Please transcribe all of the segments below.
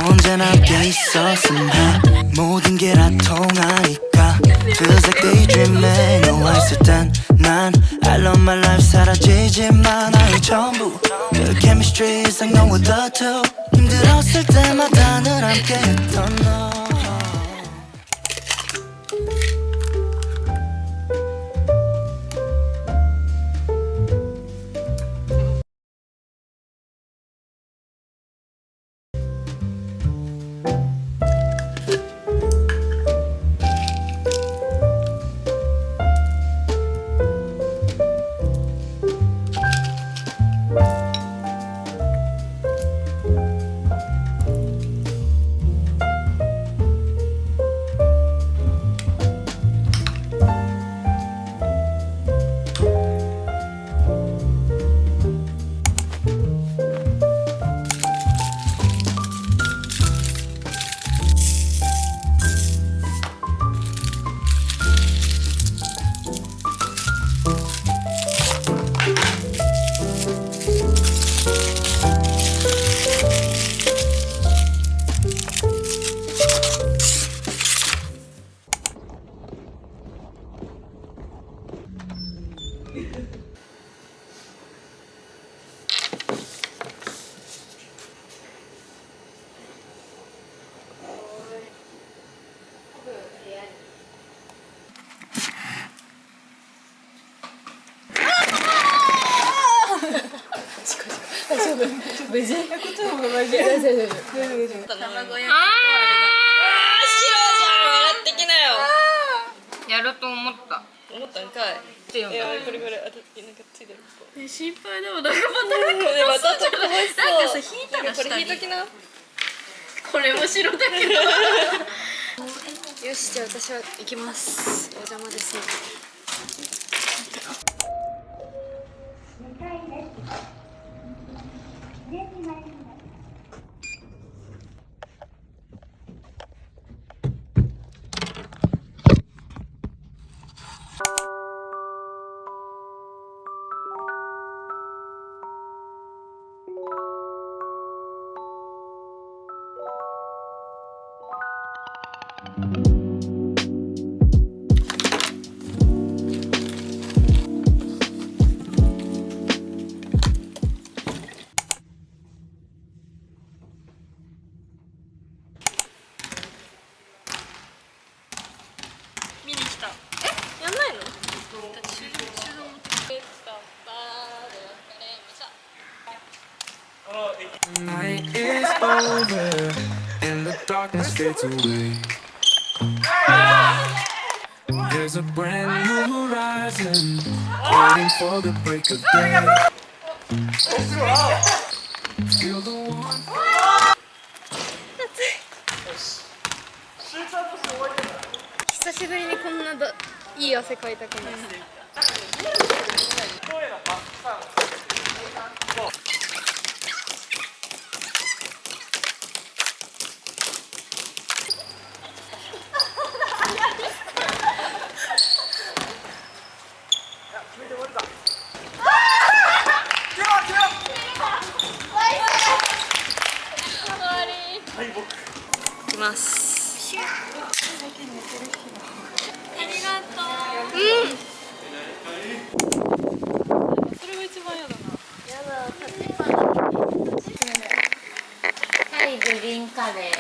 언제나 함께 있었으면 해 모든 게 다 통하니까 Feels like daydreaming 너와 있을 땐 난 I love my life 사라지지만 나의 전부 The chemistry is like no other two 힘들었을 때마다 늘 함께 했던 너 왜지? 코트가 왜지? 왜卵焼きとあれ的なよやると思った。思ったんかいってよ。いやこれなんかついてる心配でもなんかまたまたちょっと楽しそうなんかさ引いたらこ下にれ引いときなこれも白だけどよしじゃあ私は行きますお邪魔です見に来たやんないのNight is over and the darkness fades away. There's a brand new horizon waiting for the break of day. Feel the warmth. 久しぶりにこんないい汗かいたかもいきますありがとうそれが一番やだなはい、グリーンカレー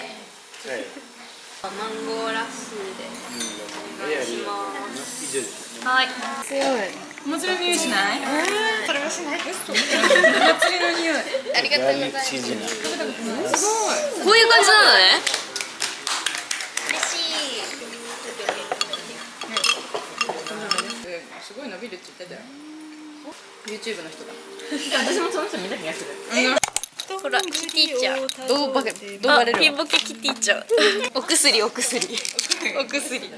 マンゴーラッシーでお願いしますはい強いお祭りの匂いしない？それはしないお祭りの匂いありがとうございますすごいこういう感じなのね嬉しいすごい伸びるって言ってたよ YouTube の人だ私もその人見た気がするほらキティちゃんどうバレるピンボケキティちゃんお薬お薬お薬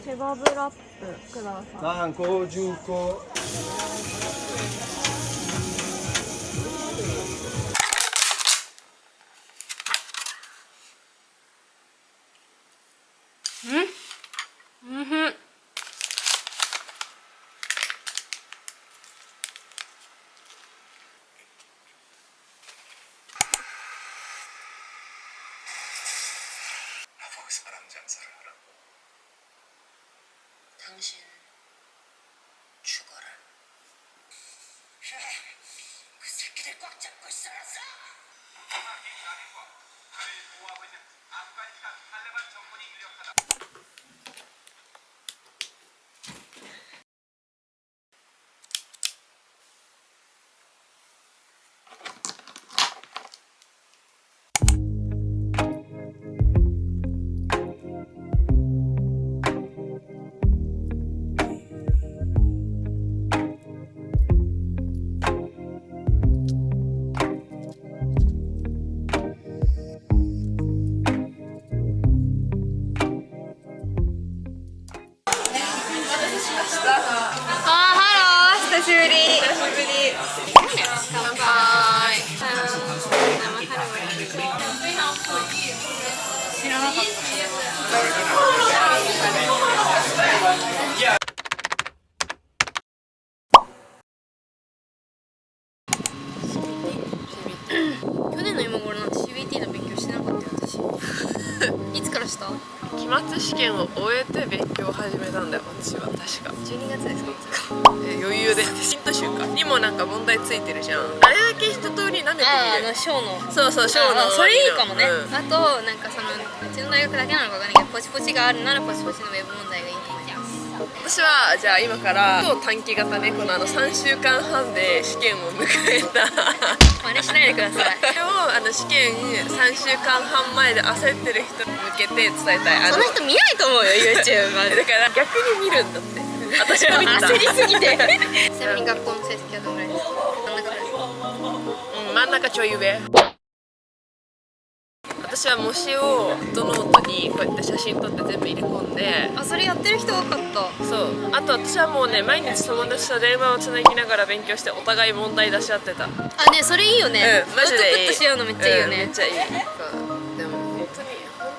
ケバブラップください。何個10個。당신 죽어라. 그 새끼들 꽉 잡고 있어라서.久しぶり。乾杯。知らなかった。去年の今頃なんて CBT の勉強してなかったよ私。いつからした？期末試験を終えて勉強を始めたんだよ私は確か。12月ですか？余裕でヒント集かにもなんか問題ついてるじゃん。あれだけ一通り舐めてみる。ショーの。そうそう、ショーの。それいいかもね。うん、あとなんかそのうちの大学だけなのかわかんないけど、ポチポチがあるならポチポチのウェブ問題がいいと思います。私はじゃあ今から超短期型ね、この3週間半で試験を迎えた真似しないでください。でも試験3週間半前で焦ってる人に向けて伝えたい。その人見ないと思うよ YouTube まで。だから逆に見るんだって私は見た。焦りすぎてちなみに学校の成績はどのぐらいですか？真ん中ちょい上。私は模試をノートにこうやって写真撮って全部入れ込んで。あ、それやってる人多かった。そう、あと私はもうね、毎日友達と電話をつなぎながら勉強してお互い問題出し合ってた。あ、ね、それいいよね。マジでいい。アウトプットし合うのめっちゃいいよね。めっちゃいい。でも本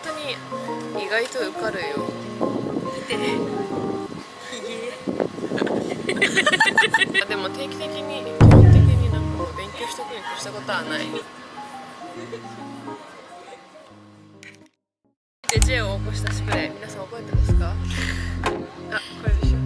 当に意外と受かるよ。見てでも定期的に基本的になんかもう勉強しとくに越したことはない。で J を起こしたスプレー、皆さん覚えてますか？あ、これでしょ。